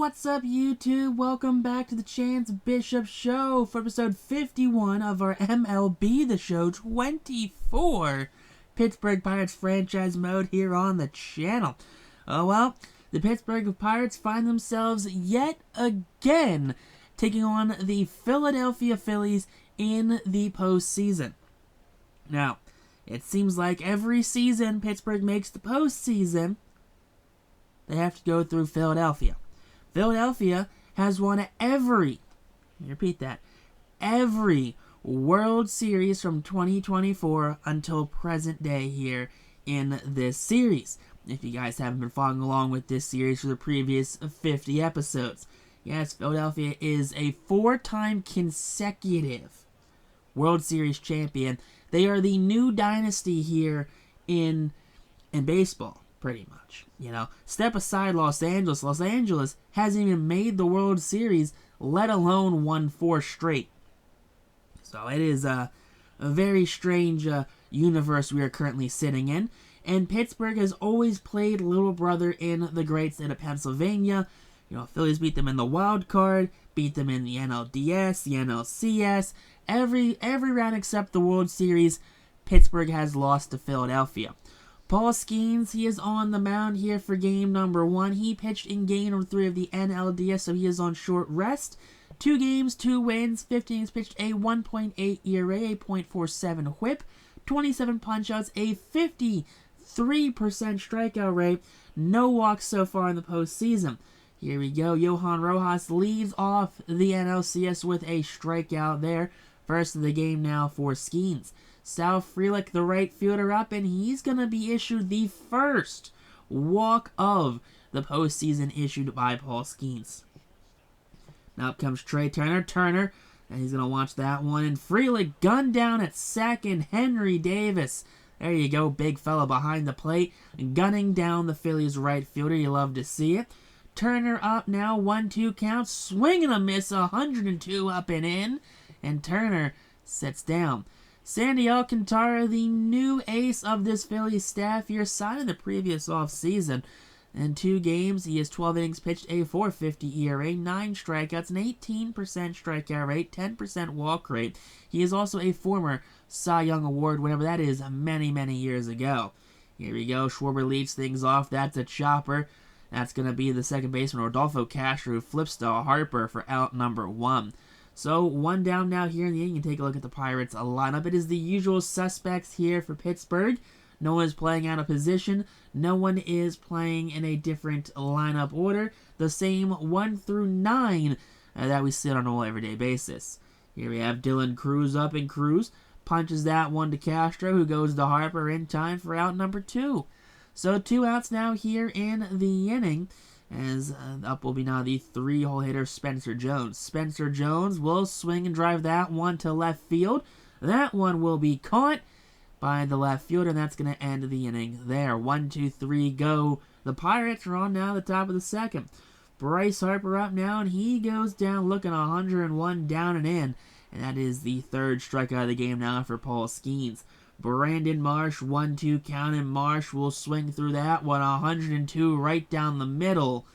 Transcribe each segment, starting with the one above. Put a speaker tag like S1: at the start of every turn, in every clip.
S1: What's up, YouTube? Welcome back to the Chance Bishop Show for episode 51 of our MLB The Show 24 Pittsburgh Pirates franchise mode here on the channel. Oh well, the Pittsburgh Pirates find themselves yet again taking on the Philadelphia Phillies in the postseason. Now, it seems like every season Pittsburgh makes the postseason, they have to go through Philadelphia. Philadelphia has won every World Series from 2024 until present day here in this series. If you guys haven't been following along with this series for the previous 50 episodes. Yes, Philadelphia is a 4-time consecutive World Series champion. They are the new dynasty here in baseball. Pretty much, Step aside Los Angeles. Los Angeles hasn't even made the World Series, let alone won 4 straight. So it is a very strange universe we are currently sitting in. And Pittsburgh has always played little brother in the great state of Pennsylvania. Phillies beat them in the wild card, beat them in the NLDS, the NLCS. Every round except the World Series, Pittsburgh has lost to Philadelphia. Paul Skeens, he is on the mound here for game number 1. He pitched in game number 3 of the NLDS, so he is on short rest. 2 games, 2 wins, 15 innings pitched, a 1.8 ERA, a .47 whip, 27 punch-outs, a 53% strikeout rate, no walks so far in the postseason. Here we go, Johan Rojas leads off the NLCS with a strikeout there. First of the game now for Skeens. Sal Frelick, the right fielder, up, and he's going to be issued the first walk of the postseason issued by Paul Skeens. Now up comes Trey Turner, and he's going to watch that one, and Frelick gunned down at second. Henry Davis, there you go, big fella behind the plate, gunning down the Phillies right fielder. You love to see it. Turner up now, 1-2 count, swing and a miss, 102 up and in, and Turner sits down. Sandy Alcantara, the new ace of this Phillies staff here, signed in the previous offseason. In 2 games, he has 12 innings pitched, a .450 ERA, 9 strikeouts, an 18% strikeout rate, 10% walk rate. He is also a former Cy Young Award winner, that is many, many years ago. Here we go, Schwarber leads things off. That's a chopper. That's going to be the second baseman, Rodolfo Castro, who flips to Harper for out number 1. So, 1 down now here in the inning. You can take a look at the Pirates' lineup. It is the usual suspects here for Pittsburgh. No one is playing out of position. No one is playing in a different lineup order. The same 1 through 9 that we see on a normal everyday basis. Here we have Dylan Cruz up, and Cruz punches that one to Castro, who goes to Harper in time for out number 2. So 2 outs now here in the inning. As up will be now the 3-hole hitter Spencer Jones. Spencer Jones will swing and drive that one to left field. That one will be caught by the left fielder, and that's going to end the inning there. 1, 2, 3, go. The Pirates are on now the top of the second. Bryce Harper up now, and he goes down looking 101 down and in. And that is the 3rd strikeout of the game now for Paul Skeens. Brandon Marsh, 1-2 count, and Marsh will swing through that one, 102 right down the middle.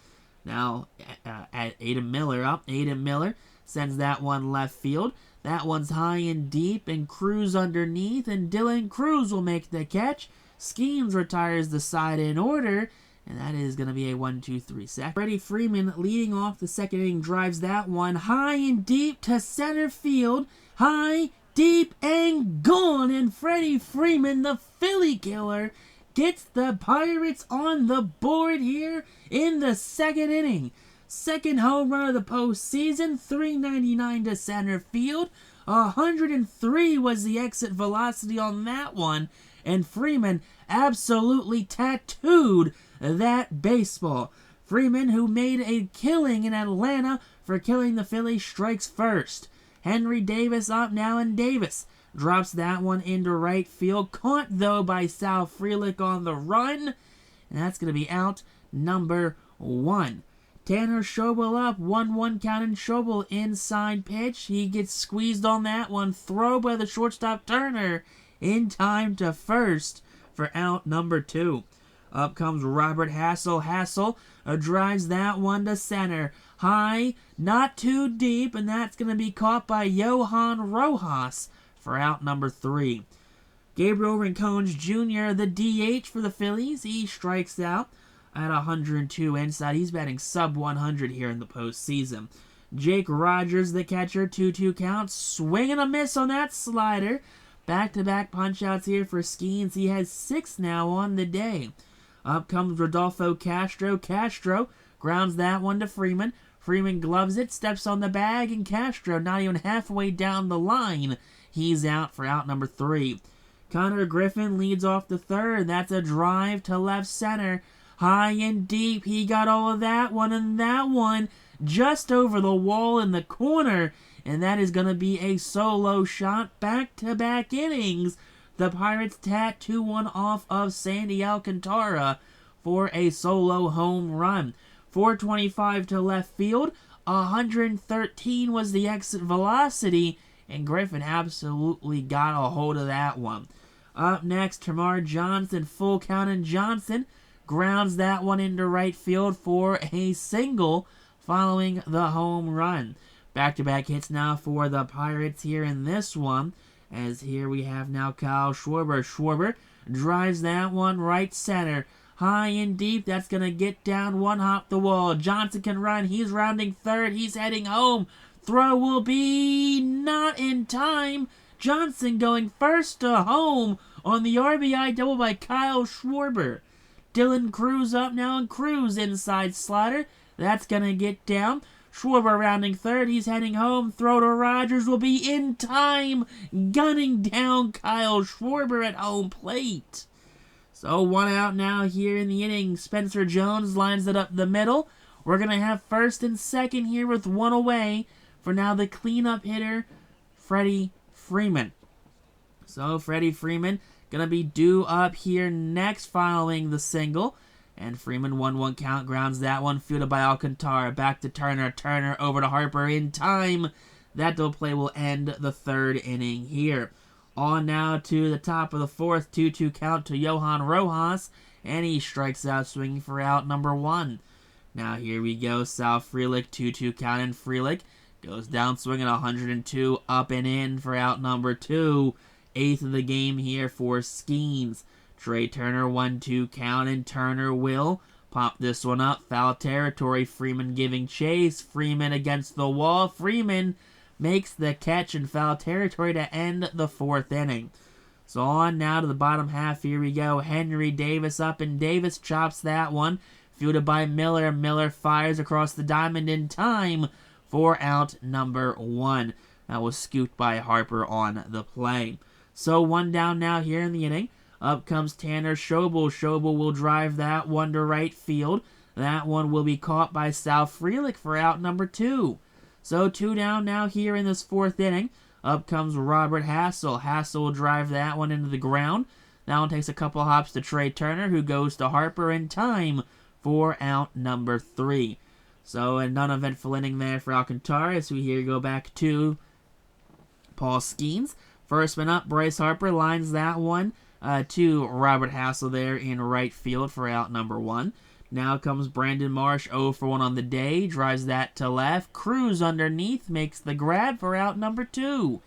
S1: Now, Adam Miller up. Adam Miller sends that one left field. That one's high and deep, and Cruz underneath, and Dylan Cruz will make the catch. Skeens retires the side in order, and that is going to be a 1-2-3 sack. Freddie Freeman leading off the second inning drives that one high and deep to center field. High, deep, and gone, and Freddie Freeman, the Philly killer, gets the Pirates on the board here in the second inning. Second home run of the postseason, 399 to center field. 103 was the exit velocity on that one, and Freeman absolutely tattooed that baseball. Freeman, who made a killing in Atlanta for killing the Phillies, strikes first. Henry Davis up now, and Davis drops that one into right field. Caught, though, by Sal Frelick on the run. And that's going to be out number 1. Tanner Schobel up, 1-1 count, and Schobel inside pitch. He gets squeezed on that one. Throw by the shortstop Turner in time to first for out number 2. Up comes Robert Hassel. Hassel drives that one to center. High, not too deep, and that's going to be caught by Johan Rojas for out number 3. Gabriel Rincones Jr., the DH for the Phillies, he strikes out at 102 inside. He's batting sub 100 here in the postseason. Jake Rogers, the catcher, 2-2 count. Swing and a miss on that slider. Back-to-back punch-outs here for Skeens. He has 6 now on the day. Up comes Rodolfo Castro. Castro grounds that one to Freeman. Freeman gloves it, steps on the bag, and Castro not even halfway down the line. He's out for out number 3. Connor Griffin leads off the third. That's a drive to left center. High and deep. He got all of that one, and that one just over the wall in the corner. And that is going to be a solo shot. Back-to-back innings. The Pirates tat 2-1 off of Sandy Alcantara for a solo home run. 425 to left field. 113 was the exit velocity. And Griffin absolutely got a hold of that one. Up next, Termarr Johnson, full count, and Johnson grounds that one into right field for a single following the home run. Back-to-back hits now for the Pirates here in this one, as here we have now Kyle Schwarber. Schwarber drives that one right center. High and deep, that's going to get down one hop the wall. Johnson can run, he's rounding third, he's heading home. Throw will be not in time. Johnson going first to home on the RBI double by Kyle Schwarber. Dylan Cruz up now, and Cruz inside slider. That's going to get down. Schwarber rounding third. He's heading home. Throw to Rogers will be in time. Gunning down Kyle Schwarber at home plate. So 1 out now here in the inning. Spencer Jones lines it up the middle. We're going to have first and second here with 1 away for now the cleanup hitter, Freddie Freeman. So Freddie Freeman going to be due up here next following the single. And Freeman 1-1 count, grounds that one, fielded by Alcantara. Back to Turner. Turner over to Harper in time. That double play will end the 3rd inning here. On now to the top of the 4th, 2-2 count to Johan Rojas. And he strikes out swinging for out number 1. Now here we go. Sal Frelick, 2-2 count, and Frelick goes down swinging 102, up and in for out number 2. 8th of the game here for Skeens. Trey Turner, 1-2 count, and Turner will pop this one up. Foul territory. Freeman giving chase. Freeman against the wall. Freeman makes the catch in foul territory to end the 4th inning. So on now to the bottom half. Here we go. Henry Davis up, and Davis chops that one. Fielded by Miller. Miller fires across the diamond in time for out number 1. That was scooped by Harper on the play. So 1 down now here in the inning. Up comes Tanner Schobel. Schobel will drive that one to right field. That one will be caught by Sal Frelick for out number 2. So 2 down now here in this 4th inning. Up comes Robert Hassel. Hassel will drive that one into the ground. That one takes a couple hops to Trey Turner, who goes to Harper in time for out number 3. So a non-eventful inning there for Alcantara, as we here go back to Paul Skeens. First man up, Bryce Harper lines that one to Robert Hassel there in right field for out number 1. Now comes Brandon Marsh, 0 for 1 on the day, drives that to left. Cruz underneath makes the grab for out number 2.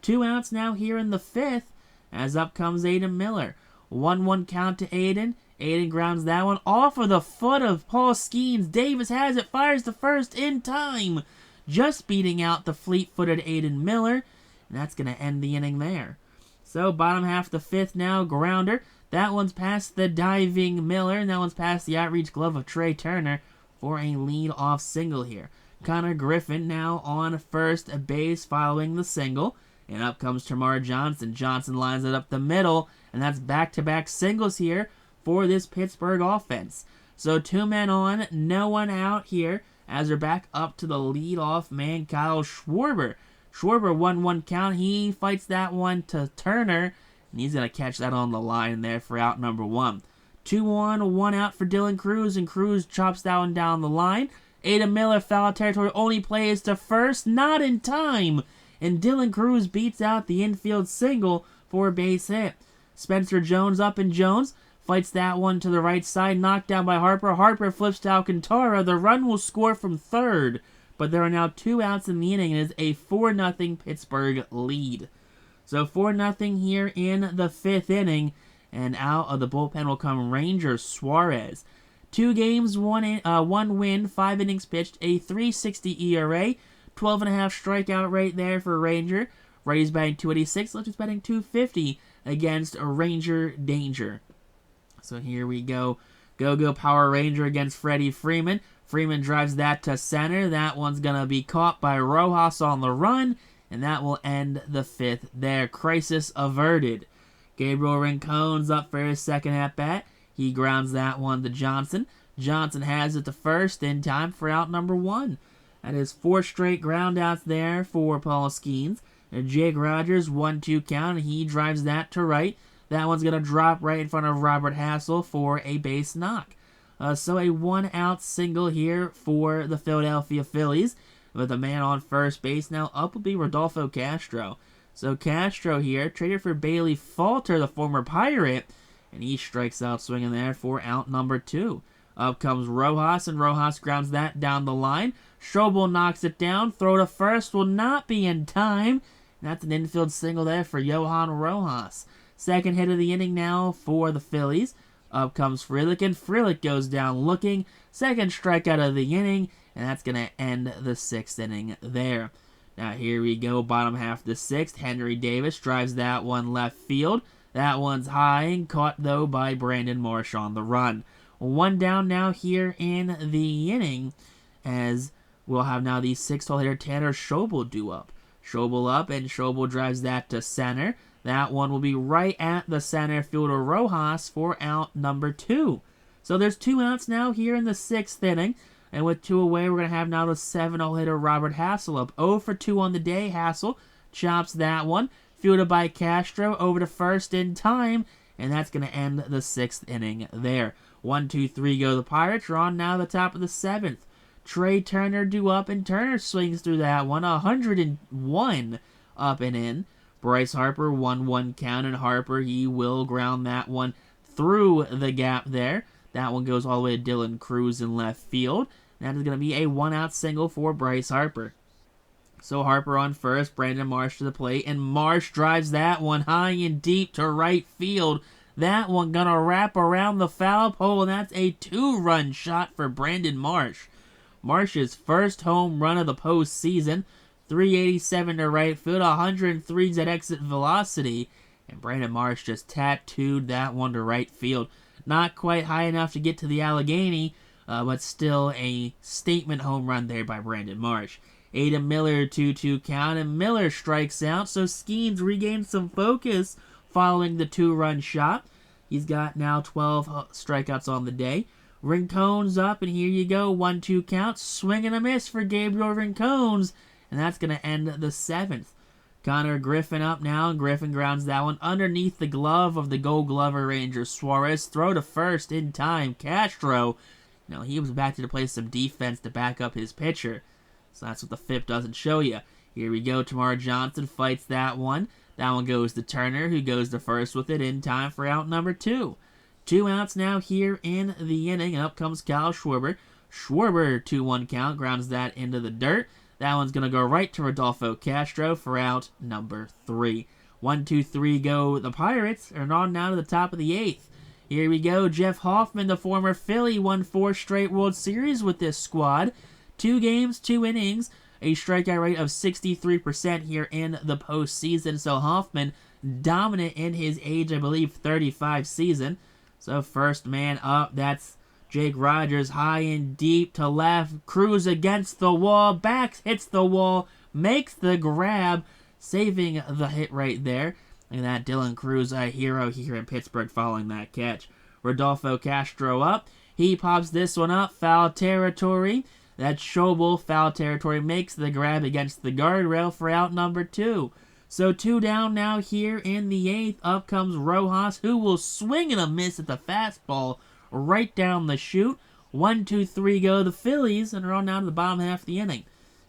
S1: 2 outs now here in the 5th, as up comes Aiden Miller. 1-1 count to Aiden. Aiden grounds that one off of the foot of Paul Skeens. Davis has it, fires to first in time, just beating out the fleet-footed Aiden Miller, and that's going to end the inning there. So bottom half the 5th now, grounder. That one's past the diving Miller, and that one's past the outreach glove of Trey Turner for a lead-off single here. Connor Griffin now on first base following the single, and up comes Termarr Johnson. Johnson lines it up the middle, and that's back-to-back singles here for this Pittsburgh offense. So 2 men on, no one out here, as they're back up to the lead-off man, Kyle Schwarber. Schwarber 1-1 count. He fights that one to Turner, and he's going to catch that on the line there for out number 1. 2-1, 1 out for Dylan Cruz, and Cruz chops that one down the line. Aiden Miller, foul territory, only plays to first, not in time, and Dylan Cruz beats out the infield single for a base hit. Spencer Jones up, and Jones fights that one to the right side, knocked down by Harper. Harper flips to Alcantara. The run will score from third, but there are now 2 outs in the inning. It is a 4-0 Pittsburgh lead. So 4-0 here in the 5th inning, and out of the bullpen will come Ranger Suarez. 2 games, 1 win, 5 innings pitched, a 3.60 ERA, 12.5 strikeout rate there for Ranger. Righty's batting 286, lefty's batting 250 against Ranger Danger. So here we go. Go Power Ranger against Freddie Freeman. Freeman drives that to center. That one's going to be caught by Rojas on the run, and that will end the 5th there. Crisis averted. Gabriel Rincon's up for his second at-bat. He grounds that one to Johnson. Johnson has it to first in time for out number 1. That is 4 straight groundouts there for Paul Skeens. And Jake Rogers, 1-2 count, and he drives that to right. That one's going to drop right in front of Robert Hassel for a base knock. So a 1-out single here for the Philadelphia Phillies, with a man on first base. Now up will be Rodolfo Castro. So Castro here, traded for Bailey Falter, the former Pirate, and he strikes out swinging there for out number 2. Up comes Rojas, and Rojas grounds that down the line. Strobel knocks it down. Throw to first will not be in time. And that's an infield single there for Johan Rojas. Second hit of the inning now for the Phillies. Up comes Frelick, and Frelick goes down looking. Second strikeout of the inning, and that's going to end the 6th inning there. Now here we go, bottom half of the 6th. Henry Davis drives that one left field. That one's high and caught, though, by Brandon Marsh on the run. 1 down now here in the inning, as we'll have now the 6th-hole hitter Tanner Schobel due up. Schobel up, and Schobel drives that to center. That one will be right at the center fielder Rojas for out number 2. So there's 2 outs now here in the 6th inning. And with 2 away, we're going to have now the 7-hole hitter Robert Hassel up. 0 for 2 on the day. Hassel chops that one. Fielded by Castro over to first in time. And that's going to end the 6th inning there. 1, 2, 3 go the Pirates. We're on now the top of the 7th. Trey Turner due up, and Turner swings through that one. 101 up and in. Bryce Harper, 1-1 count, and Harper, he will ground that one through the gap there. That one goes all the way to Dylan Cruz in left field. That is going to be a 1-out single for Bryce Harper. So Harper on first, Brandon Marsh to the plate, and Marsh drives that one high and deep to right field. That one going to wrap around the foul pole, and that's a 2-run shot for Brandon Marsh. Marsh's first home run of the postseason. 387 to right field, 103's at exit velocity, and Brandon Marsh just tattooed that one to right field. Not quite high enough to get to the Allegheny, but still a statement home run there by Brandon Marsh. Adam Miller, 2-2 count, and Miller strikes out, so Skeens regains some focus following the 2-run shot. He's got now 12 strikeouts on the day. Rincon's up, and here you go, 1-2 count, swing and a miss for Gabriel Rincon's, and that's going to end the 7th. Connor Griffin up now, and Griffin grounds that one underneath the glove of the Gold Glover Ranger Suarez. Throw to first in time. Castro, he was back to play some defense to back up his pitcher. So that's what the FIP doesn't show you. Here we go. Tamar Johnson fights that one. That one goes to Turner, who goes to first with it in time for out number 2. 2 outs now here in the inning, and up comes Kyle Schwarber. Schwarber, 2-1 count, grounds that into the dirt. That one's going to go right to Rodolfo Castro for out number 3. 1, 2, 3 go the Pirates, and on now to the top of the 8th. Here we go. Jeff Hoffman, the former Philly, won 4 straight World Series with this squad. 2 games, 2 innings, a strikeout rate of 63% here in the postseason. So Hoffman dominant in his age, I believe, 35 season. So first man up, that's Jake Rogers, high and deep to left. Cruz against the wall. Backs, hits the wall. Makes the grab. Saving the hit right there. Look at that. Dylan Cruz, a hero here in Pittsburgh following that catch. Rodolfo Castro up. He pops this one up. Foul territory. That's Schobel. Foul territory. Makes the grab against the guardrail for out number 2. So 2 down now here in the 8th. Up comes Rojas, who will swing and a miss at the fastball right down the chute. 1, 2, 3 go the Phillies, and are on down to the bottom half of the inning.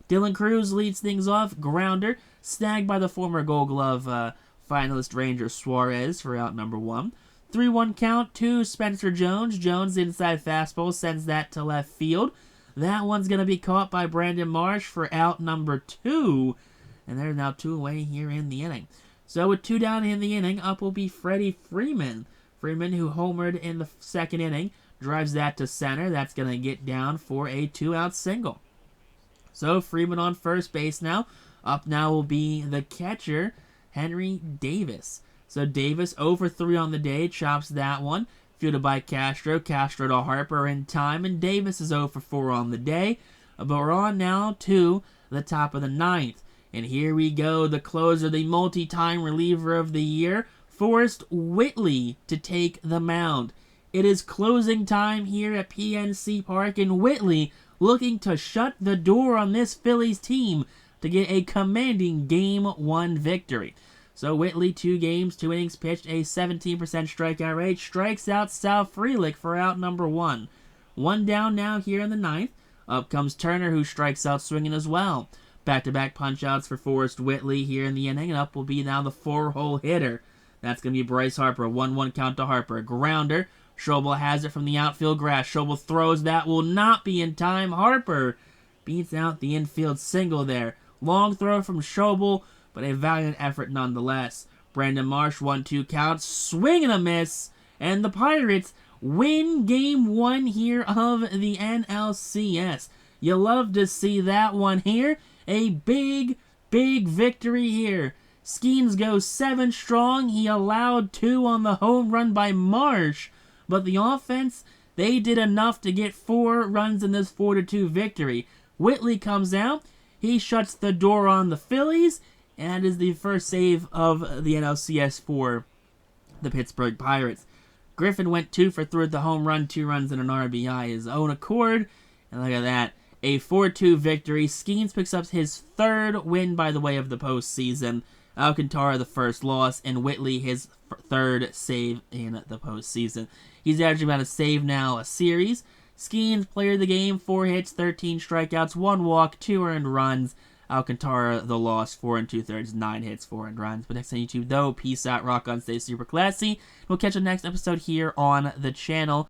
S1: Dylan Cruz leads things off. Grounder, snagged by the former Gold Glove finalist Ranger Suarez for out number 1. 3-1 count to Spencer Jones. Jones inside fastball sends that to left field. That one's going to be caught by Brandon Marsh for out number 2. And there's now 2 away here in the inning. So with 2 down in the inning, up will be Freddie Freeman. Freeman, who homered in the second inning, drives that to center. That's going to get down for a 2-out single. So Freeman on first base now. Up now will be the catcher, Henry Davis. So Davis 0 for 3 on the day, chops that one. Fielded by Castro. Castro to Harper in time, and Davis is 0 for 4 on the day. But we're on now to the top of the 9th. And here we go, the closer, the multi-time reliever of the year, Forrest Whitley to take the mound. It is closing time here at PNC Park, and Whitley looking to shut the door on this Phillies team to get a commanding Game 1 victory. So Whitley, 2 games, 2 innings pitched, a 17% strikeout rate, strikes out Sal Frelick for out number 1. 1 down now here in the 9th. Up comes Turner, who strikes out swinging as well. Back-to-back punch-outs for Forrest Whitley here in the inning, and up will be now the 4-hole hitter. That's going to be Bryce Harper. 1-1 count to Harper. Grounder. Schobel has it from the outfield grass. Schobel throws. That will not be in time. Harper beats out the infield single there. Long throw from Schobel, but a valiant effort nonetheless. Brandon Marsh, 1-2 count. Swing and a miss. And the Pirates win Game 1 here of the NLCS. You love to see that one here. A big, big victory here. Skeens goes 7 strong. He allowed 2 on the home run by Marsh. But the offense, they did enough to get 4 runs in this 4-2 victory. Whitley comes out. He shuts the door on the Phillies. And that is the first save of the NLCS for the Pittsburgh Pirates. Griffin went 2 for 3 with the home run, 2 runs and an RBI, his own accord. And look at that. A 4-2 victory. Skeens picks up his 3rd win by the way of the postseason. Alcantara the first loss, and Whitley his 3rd save in the postseason. He's averaging about a save now a series. Skeens, player of the game, 4 hits, 13 strikeouts, 1 walk, 2 earned runs. Alcantara the loss, 4 2/3, 9 hits, 4 earned runs. But next on YouTube though, peace out, rock on, stay super classy. We'll catch you next episode here on the channel.